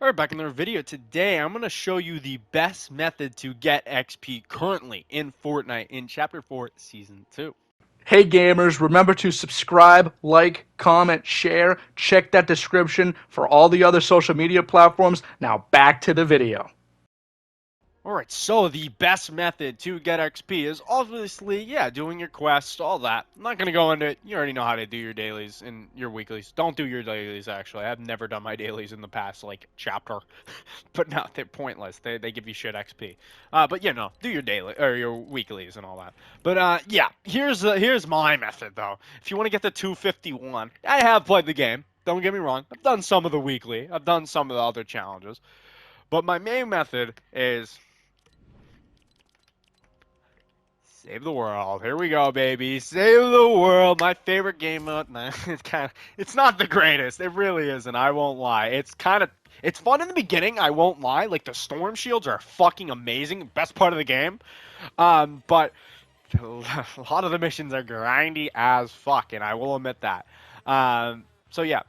Alright, back in our video. Today, I'm going to show you the best method to get XP currently in Fortnite in Chapter 4, Season 2. Hey gamers, remember to subscribe, like, comment, share. Check that description for all the other social media platforms. Now back to the video. Alright, so the best method to get XP is obviously, doing your quests, all that. I'm not going to go into it. You already know how to do your dailies and your weeklies. Don't do your dailies, actually. I've never done my dailies in the past, chapter. But no, they're pointless. They give you shit XP. But do your daily or your weeklies and all that. But here's my method though. If you want to get the 251, I have played the game. Don't get me wrong. I've done some of the weekly. I've done some of the other challenges. But my main method is save the world. Here we go, baby. Save the world. My favorite game mode. Nah, it's not the greatest. It really isn't. I won't lie. It's fun in the beginning. I won't lie. Like the storm shields are fucking amazing. Best part of the game. But a lot of the missions are grindy as fuck, and I will admit that. So yeah.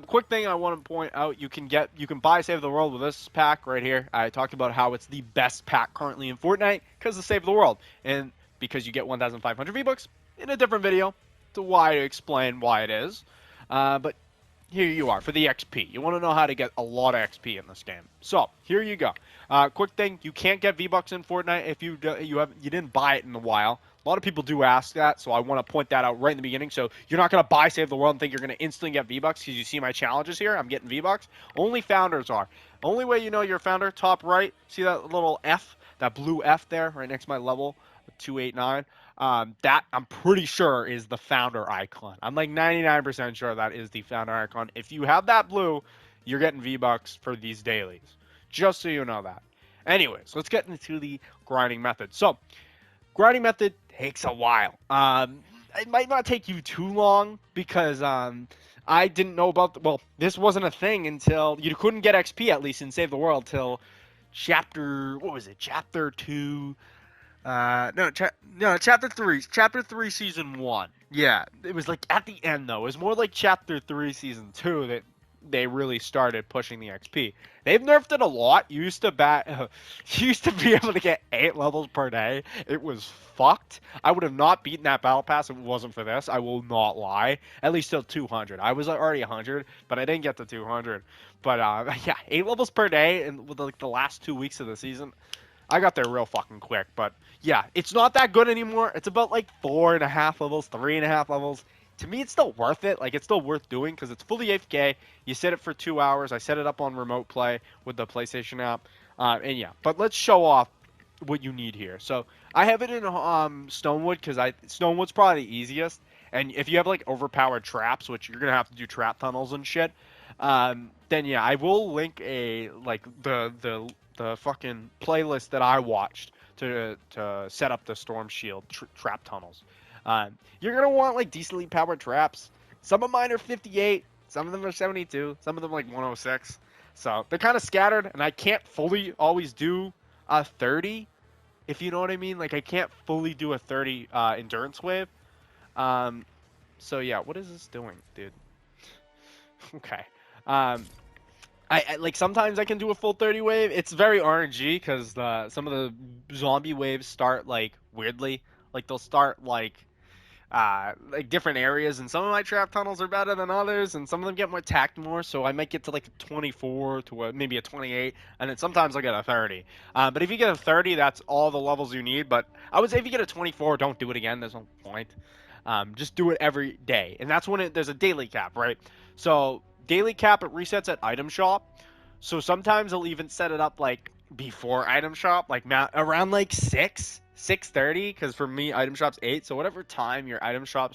Quick thing I want to point out: you can buy Save the World with this pack right here. I talked about how it's the best pack currently in Fortnite because of Save the World, and because you get 1,500 V-Bucks in a different video to explain why it is. But here you are for the XP. You want to know how to get a lot of XP in this game. So here you go. Quick thing: you can't get V-Bucks in Fortnite if you didn't buy it in a while. A lot of people do ask that, so I want to point that out right in the beginning. So you're not going to buy Save the World and think you're going to instantly get V-Bucks because you see my challenges here. I'm getting V-Bucks. Only founders are. Only way you know you're a founder, top right. See that little F, that blue F there, right next to my level, 289. That I'm pretty sure is the founder icon. I'm like 99% sure that is the founder icon. If you have that blue, you're getting V-Bucks for these dailies. Just so you know that. Anyways, let's get into the grinding method. So, grinding method takes a while. It might not take you too long because I didn't know about this wasn't a thing until you couldn't get XP at least in Save the World till chapter 2. Chapter 3. Chapter 3, Season 1. Yeah, it was like at the end though. It was more like Chapter 3, Season 2 that they really started pushing the XP. They've nerfed it a lot. You used to you used to be able to get 8 levels per day. It was fucked. I would have not beaten that battle pass if it wasn't for this. I will not lie. At least till 200. I was already 100, but I didn't get to 200. But 8 levels per day, and with like the last 2 weeks of the season, I got there real fucking quick. But yeah, it's not that good anymore. It's about like 4.5 levels, 3.5 levels. To me, it's still worth it. Like, it's still worth doing because it's fully AFK. You set it for 2 hours. I set it up on remote play with the PlayStation app. And yeah, but let's show off what you need here. So I have it in Stonewood because Stonewood's probably the easiest. And if you have like overpowered traps, which you're gonna have to do trap tunnels and shit, then yeah, I will link the fucking playlist that I watched to set up the storm shield trap tunnels. You're gonna want like decently powered traps. Some of mine are 58, some of them are 72, some of them like 106. So they're kind of scattered, and I can't fully always do a 30, if you know what I mean. Like I can't fully do a 30 endurance wave. So yeah, what is this doing, dude? Okay. Um, I like sometimes I can do a full 30 wave. It's very RNG because some of the zombie waves start like weirdly. Like they'll start like different areas, and some of my trap tunnels are better than others, and some of them get more attacked more. So I might get to like a 24 to maybe a 28, and then sometimes I get a 30. But if you get a 30, that's all the levels you need. But I would say if you get a 24, don't do it again. There's no point. Just do it every day, and that's when there's a daily cap, right? So daily cap, it resets at item shop. So sometimes I'll even set it up like before item shop, like around like 6:30, because for me item shop's 8. So whatever time your item shop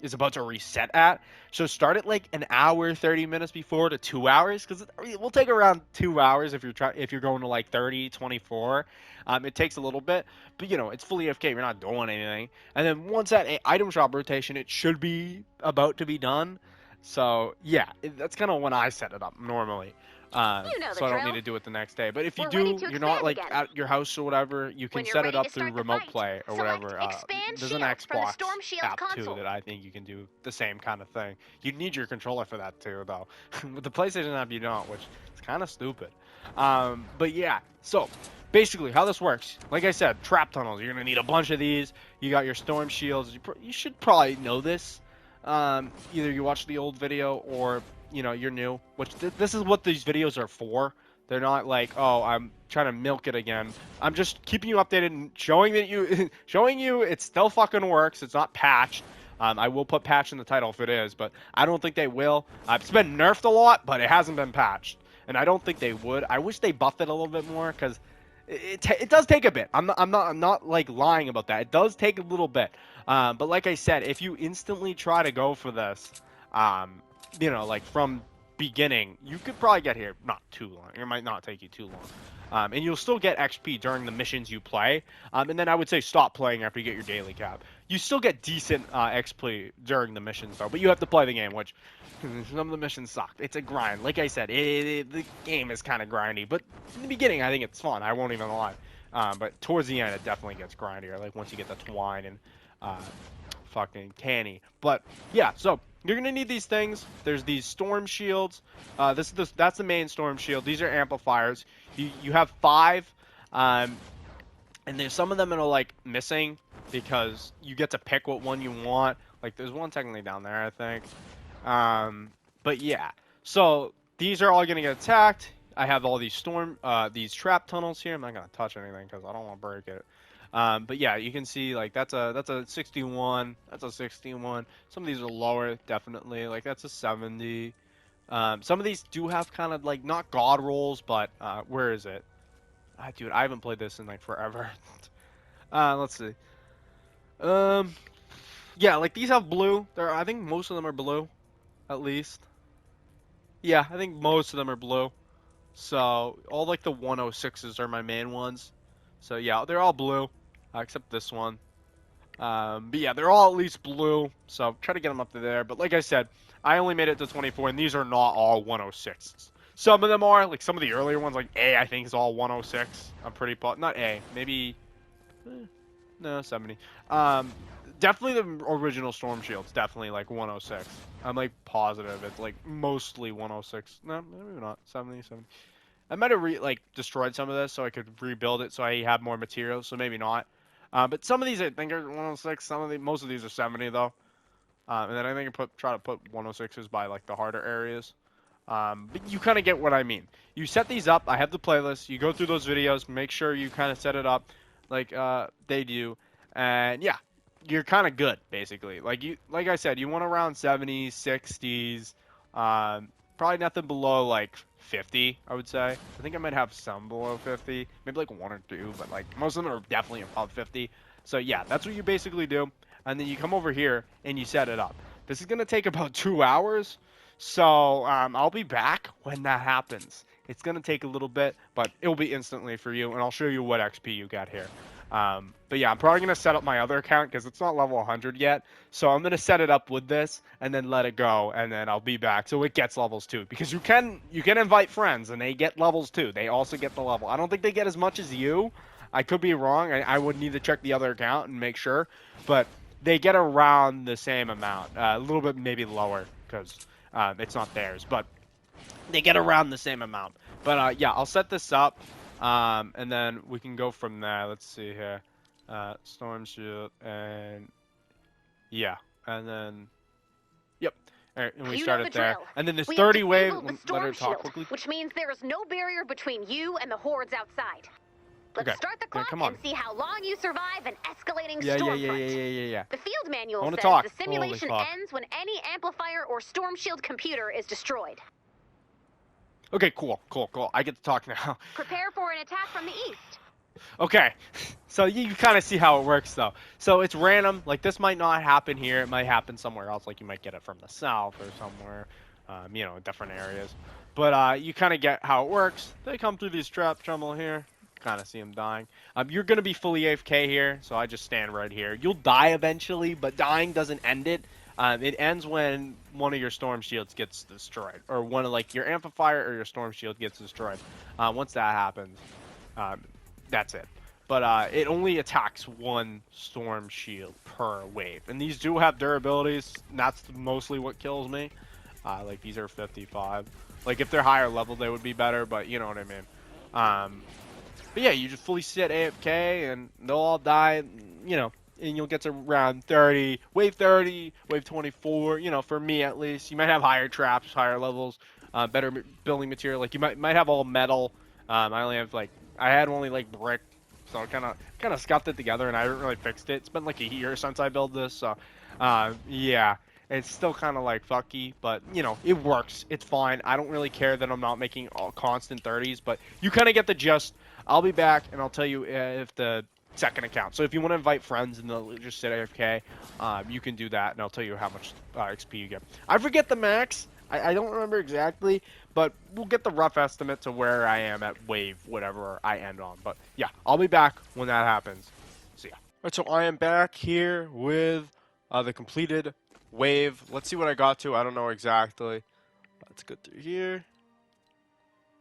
is about to reset at. So start it like an hour 30 minutes before to 2 hours, because it will take around 2 hours if you're going to like 30 24. It takes a little bit, but it's fully AFK. You're not doing anything. And then once that item shop rotation, it should be about to be done. So yeah, that's kind of when I set it up normally. You know the So I don't need drill. to do it the next day. But if you We're ready do, to you're not expand like again. at your house or whatever, you can When you're set it ready to up through start the remote fight, play or select whatever. Expand There's an Shields from the Xbox Storm Shield app too console. that I think you can do the same kind of thing. You need your controller for that too, though. With the PlayStation app, you don't, which is kind of stupid. But yeah, so basically how this works, like I said, trap tunnels. You're gonna need a bunch of these. You got your storm shields. You should probably know this. Either you watch the old video or you're new. Which this is what these videos are for. They're not like, oh, I'm trying to milk it again. I'm just keeping you updated and showing that showing you it still fucking works. It's not patched. I will put patch in the title if it is, but I don't think they will. It's been nerfed a lot, but it hasn't been patched, and I don't think they would. I wish they buffed it a little bit more because it does take a bit. I'm not like lying about that. It does take a little bit. But like I said, if you instantly try to go for this, like from beginning, you could probably get here not too long. It might not take you too long. And you'll still get XP during the missions you play. And then I would say stop playing after you get your daily cap. You still get decent XP during the missions though, but you have to play the game, which some of the missions suck. It's a grind. Like I said, the game is kind of grindy, but in the beginning I think it's fun. I won't even lie. But towards the end it definitely gets grindier. Like once you get the twine and fucking canny. But yeah, so you're gonna need these things. There's these storm shields. That's the main storm shield. These are amplifiers. You have 5, and there's some of them that are like missing because you get to pick what one you want. Like there's one technically down there, I think. But yeah, so these are all gonna get attacked. I have all these trap tunnels here. I'm not gonna touch anything because I don't want to break it. But yeah, you can see like that's a 61. That's a 61. Some of these are lower, definitely. Like that's a 70. Some of these do have kind of like not god rolls, but where is it? Dude, I haven't played this in like forever. Let's see. Um, yeah, like these have blue. I think most of them are blue, at least. Yeah, I think most of them are blue. So all like the 106s are my main ones. So yeah, they're all blue, except this one. But yeah, they're all at least blue, so try to get them up to there. But like I said, I only made it to 24, and these are not all 106s. Some of them are, like some of the earlier ones, like A, I think is all 106. I'm pretty not A, maybe, no, 70. Definitely the original Storm Shield's definitely like 106. I'm like positive it's like mostly 106. No, maybe not. 70, 70. I might have destroyed some of this so I could rebuild it so I have more materials, so maybe not. But some of these I think are 106. Most of these are 70 though. And then I think I try to put 106s by like the harder areas. But you kind of get what I mean. You set these up. I have the playlist. You go through those videos. Make sure you kind of set it up like they do. And yeah, you're kind of good basically. Like I said, you want around 70s, 60s. Probably nothing below like 50, I would say. I think I might have some below 50, maybe like 1 or 2, but like most of them are definitely above 50. So yeah, that's what you basically do. And then you come over here and you set it up. This is going to take about 2 hours. So I'll be back when that happens. It's going to take a little bit, but it'll be instantly for you. And I'll show you what XP you got here. But yeah, I'm probably going to set up my other account because it's not level 100 yet. So I'm going to set it up with this and then let it go. And then I'll be back. So it gets levels too. Because you can invite friends and they get levels too. They also get the level. I don't think they get as much as you. I could be wrong. I would need to check the other account and make sure. But they get around the same amount. A little bit maybe lower because it's not theirs. But they get around the same amount. But yeah, I'll set this up. And then we can go from there. Let's see here. Storm Shield and yeah. And then yep. All right, and we started there. And then this 30 wave, let her talk quickly. Which means there is no barrier between you and the hordes outside. Let's start the clock and see how long you survive an escalating storm front. Yeah. The field manual says the simulation ends when any amplifier or storm shield computer is destroyed. Okay, cool. I get to talk now. Prepare for an attack from the east. Okay, so you kind of see how it works though. So it's random. Like this might not happen here. It might happen somewhere else. Like you might get it from the south or somewhere, different areas. But you kind of get how it works. They come through these trap tunnel here. Kind of see them dying. You're gonna be fully AFK here, so I just stand right here. You'll die eventually, but dying doesn't end it. It ends when one of your storm shields gets destroyed, or one of like your amplifier or your storm shield gets destroyed. Once that happens, um, that's it. But it only attacks one storm shield per wave, and these do have durabilities. And that's mostly what kills me. Like these are 55. Like if they're higher level, they would be better, but you know what I mean. But yeah, you just fully sit AFK, and they'll all die. You know, and you'll get to round 30, wave 24. You know, for me at least, you might have higher traps, higher levels, better building material. Like you might have all metal. I only have like I had only like brick, so I kind of scuffed it together, and I haven't really fixed it. It's been like a year since I built this, so yeah. It's still kind of like fucky, but you know, it works. It's fine. I don't really care that I'm not making all constant 30s, but you kind of get the gist. I'll be back, and I'll tell you if the second account. So if you want to invite friends and they'll just sit AFK, you can do that, and I'll tell you how much XP you get. I forget the max. I don't remember exactly, but we'll get the rough estimate to where I am at wave, whatever I end on. But yeah, I'll be back when that happens. See ya. All right, so I am back here with the completed wave. Let's see what I got to. I don't know exactly. Let's go through here.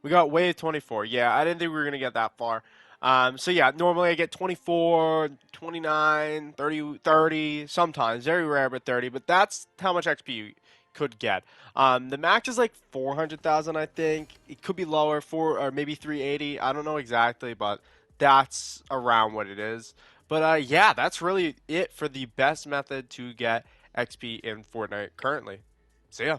We got wave 24. Yeah, I didn't think we were going to get that far. So yeah, normally I get 24, 29, 30, 30, sometimes. Very rare, but 30. But that's how much XP you could get. The max is like 400,000, I think. It could be lower, or maybe 380. I don't know exactly, but that's around what it is. But yeah, that's really it for the best method to get XP in Fortnite currently. See ya.